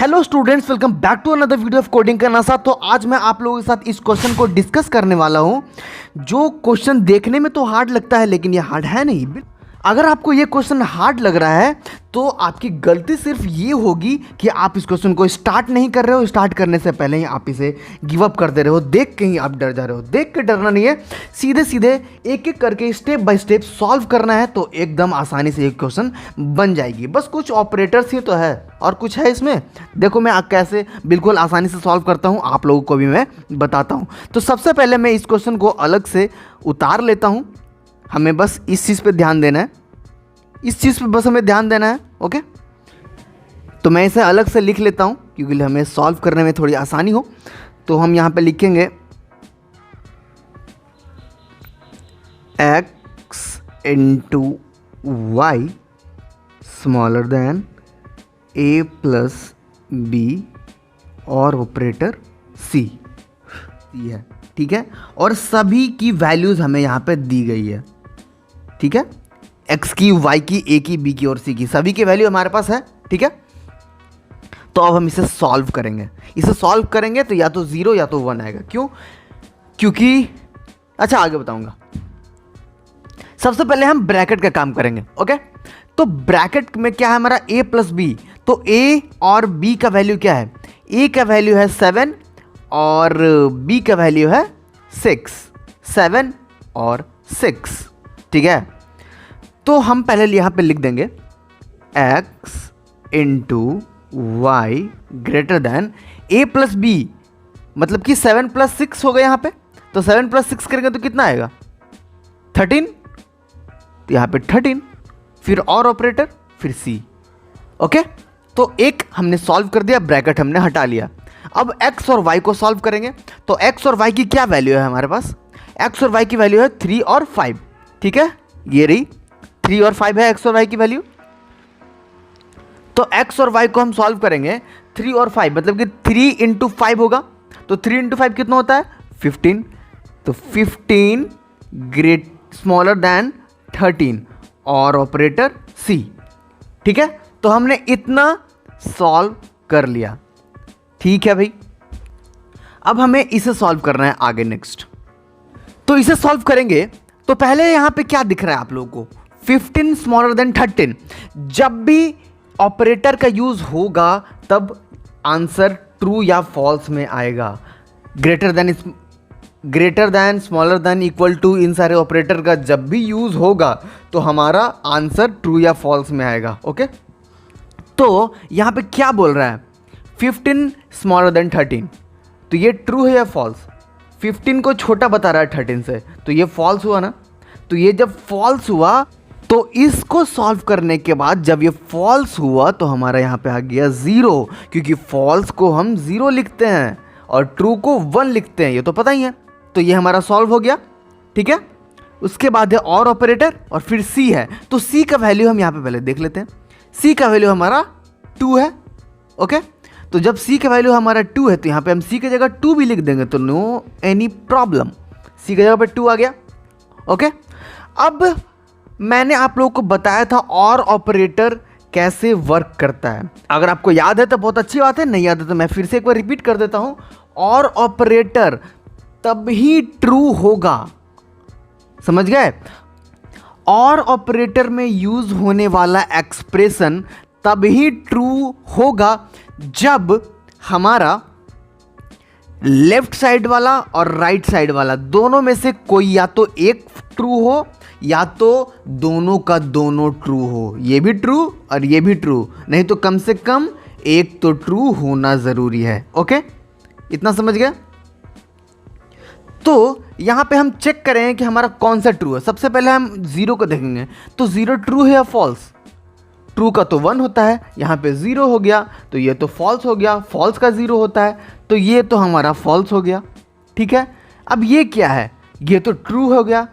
Hello students, welcome back to another video of coding का नासा। तो आज मैं आप लोगों के साथ इस क्वेश्चन को डिस्कस करने वाला हूं जो क्वेश्चन देखने में तो हार्ड लगता है लेकिन ये हार्ड है नहीं। अगर आपको ये क्वेश्चन हार्ड लग रहा है तो आपकी गलती सिर्फ ये होगी कि आप इस क्वेश्चन को स्टार्ट नहीं कर रहे हो। स्टार्ट करने से पहले ही आप इसे गिव अप कर दे रहे हो, देख के ही आप डर जा रहे हो। देख के डरना नहीं है, सीधे सीधे एक एक करके स्टेप बाय स्टेप सॉल्व करना है तो एकदम आसानी से एक क्वेश्चन बन जाएगी। बस कुछ ऑपरेटर्स ही तो है और कुछ है इसमें। देखो मैं कैसे बिल्कुल आसानी से सॉल्व करता हूँ, आप लोगों को भी मैं बताता हूँ। तो सबसे पहले मैं इस क्वेश्चन को अलग से उतार लेता हूँ। हमें बस इस चीज़ पे ध्यान देना है, इस चीज़ पे बस हमें ध्यान देना है। ओके, तो मैं इसे अलग से लिख लेता हूँ क्योंकि हमें सॉल्व करने में थोड़ी आसानी हो। तो हम यहाँ पे लिखेंगे x into y smaller than a plus b और ऑपरेटर c है, ठीक है। और सभी की वैल्यूज़ हमें यहाँ पे दी गई है, ठीक है। x की, y की, a की, b की और c की सभी की वैल्यू हमारे पास है, ठीक है। तो अब हम इसे सॉल्व करेंगे। इसे सॉल्व करेंगे तो या तो 0 या तो 1 आएगा। क्यों? क्योंकि अच्छा आगे बताऊंगा। सबसे पहले हम ब्रैकेट का काम करेंगे। ओके, तो ब्रैकेट में क्या है हमारा a प्लस बी। तो a और b का वैल्यू क्या है? a का वैल्यू है 7 और b का वैल्यू है 6। 7 और 6, ठीक है। तो हम पहले यहाँ पे लिख देंगे x into y greater than a plus b, मतलब कि 7 प्लस 6 हो गया यहाँ पे। तो 7 प्लस 6 करेंगे तो कितना आएगा? 13। तो यहाँ पे 13, फिर और ऑपरेटर, फिर c। ओके, तो एक हमने सॉल्व कर दिया, ब्रैकेट हमने हटा लिया। अब x और y को सॉल्व करेंगे। तो x और y की क्या वैल्यू है हमारे पास? x और y की वैल्यू है 3 और 5, ठीक है। ये रही 3 और 5 है x और y की वैल्यू। तो x और y को हम सॉल्व करेंगे 3 और 5, मतलब कि 3 इंटू 5 होगा। तो 3 इंटू 5 कितना होता है? 15। तो 15 ग्रेट स्मॉलर देन 13 और ऑपरेटर c, ठीक है। तो हमने इतना सॉल्व कर लिया, ठीक है भाई। अब हमें इसे सॉल्व करना है आगे नेक्स्ट। तो इसे सॉल्व करेंगे तो पहले यहां पे क्या दिख रहा है आप लोगों को? 15 स्मॉलर देन 13। जब भी ऑपरेटर का यूज होगा तब आंसर ट्रू या फॉल्स में आएगा। Greater than, smaller than, equal to, इन सारे ऑपरेटर का जब भी यूज होगा तो हमारा आंसर ट्रू या फॉल्स में आएगा। ओके, तो यहां पे क्या बोल रहा है? 15 स्मॉलर देन 13, तो ये ट्रू है या फॉल्स? 15 को छोटा बता रहा है 13 से, तो ये फॉल्स हुआ ना। तो ये जब फॉल्स हुआ तो इसको सॉल्व करने के बाद जब ये फॉल्स हुआ तो हमारा यहाँ पे आ गया 0, क्योंकि फॉल्स को हम 0 लिखते हैं और ट्रू को 1 लिखते हैं, ये तो पता ही है। तो ये हमारा सॉल्व हो गया, ठीक है। उसके बाद है और ऑपरेटर और फिर c है। तो c का वैल्यू हम यहाँ पे पहले देख लेते हैं। c का वैल्यू हमारा 2 है। ओके, तो जब c का वैल्यू हमारा 2 है तो यहाँ पे हम c की जगह 2 भी लिख देंगे, तो नो एनी प्रॉब्लम, c की जगह पे 2 आ गया। ओके, अब मैंने आप लोगों को बताया था और ऑपरेटर कैसे वर्क करता है। अगर आपको याद है तो बहुत अच्छी बात है, नहीं याद है तो मैं फिर से एक बार रिपीट कर देता हूं। और ऑपरेटर तब ही ट्रू होगा, समझ गए? और ऑपरेटर में यूज होने वाला एक्सप्रेशन तब ही ट्रू होगा जब हमारा लेफ्ट साइड वाला और राइट साइड वाला दोनों में से कोई या तो एक ट्रू हो या तो दोनों का दोनों ट्रू हो। ये भी ट्रू और ये भी ट्रू, नहीं तो कम से कम एक तो ट्रू होना जरूरी है। ओके, इतना समझ गया? तो यहां पे हम चेक करें कि हमारा कौन सा ट्रू है। सबसे पहले हम 0 को देखेंगे, तो 0 ट्रू है या फॉल्स? ट्रू का तो 1 होता है, यहाँ पे 0 हो गया तो ये तो फॉल्स हो गया। फॉल्स का 0 होता है तो ये तो हमारा फॉल्स हो गया, ठीक है। अब ये क्या है? ये तो ट्रू हो गया।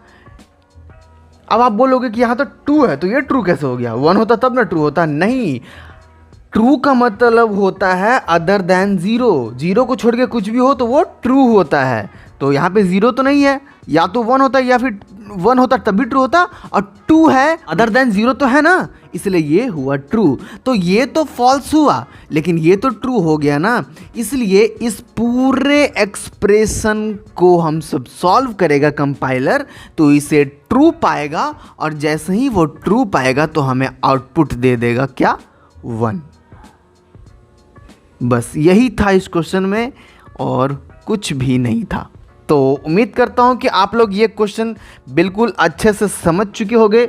अब आप बोलोगे कि यहाँ तो 2 है तो ये ट्रू कैसे हो गया? 1 होता तब ना ट्रू होता। नहीं, ट्रू का मतलब होता है अदर देन 0। 0 को छोड़ के कुछ भी हो तो वो ट्रू होता है। तो यहाँ पे 0 तो नहीं है, या तो 1 होता है या फिर 1 होता तभी ट्रू होता, और 2 है अदर देन 0 तो है ना, इसलिए ये हुआ ट्रू। तो ये तो फॉल्स हुआ, लेकिन ये तो ट्रू हो गया ना, इसलिए इस पूरे एक्सप्रेशन को हम सब सॉल्व करेगा कंपाइलर, तो इसे ट्रू पाएगा, और जैसे ही वो ट्रू पाएगा तो हमें आउटपुट दे देगा क्या, 1। बस यही था इस क्वेश्चन में, और कुछ भी नहीं था। तो उम्मीद करता हूँ कि आप लोग ये क्वेश्चन बिल्कुल अच्छे से समझ चुके होंगे।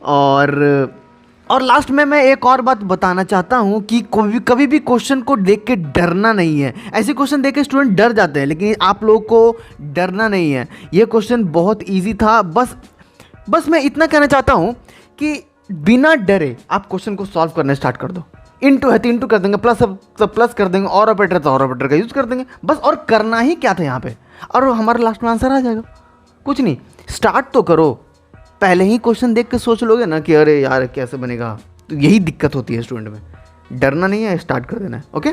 और लास्ट में मैं एक और बात बताना चाहता हूँ कि कभी भी क्वेश्चन को देख के डरना नहीं है। ऐसे क्वेश्चन देख के स्टूडेंट डर जाते हैं, लेकिन आप लोगों को डरना नहीं है। ये क्वेश्चन बहुत इजी था। बस मैं इतना कहना चाहता हूँ कि बिना डरे आप क्वेश्चन को सॉल्व करना स्टार्ट कर दो। इंटू है तो इंटू कर देंगे, प्लस तो प्लस कर देंगे, और ऑपरेटर तो और ऑपरेटर का यूज़ कर देंगे। बस और करना ही क्या था यहाँ पे, और हमारा लास्ट में आंसर आ जाएगा। कुछ नहीं, स्टार्ट तो करो। पहले ही क्वेश्चन देख के सोच लोगे ना कि अरे यार कैसे बनेगा, तो यही दिक्कत होती है स्टूडेंट में। डरना नहीं है, स्टार्ट कर देना है। ओके,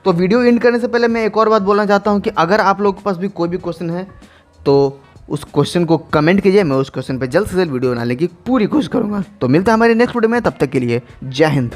तो वीडियो एंड करने से पहले मैं एक और बात बोलना चाहता हूँ कि अगर आप लोगों के पास भी कोई भी क्वेश्चन है तो उस क्वेश्चन को कमेंट कीजिए। मैं उस क्वेश्चन पर जल्द से जल्द वीडियो बनाने की पूरी कोशिश करूँगा। तो मिलता है हमारे नेक्स्ट वीडियो में, तब तक के लिए जय हिंद।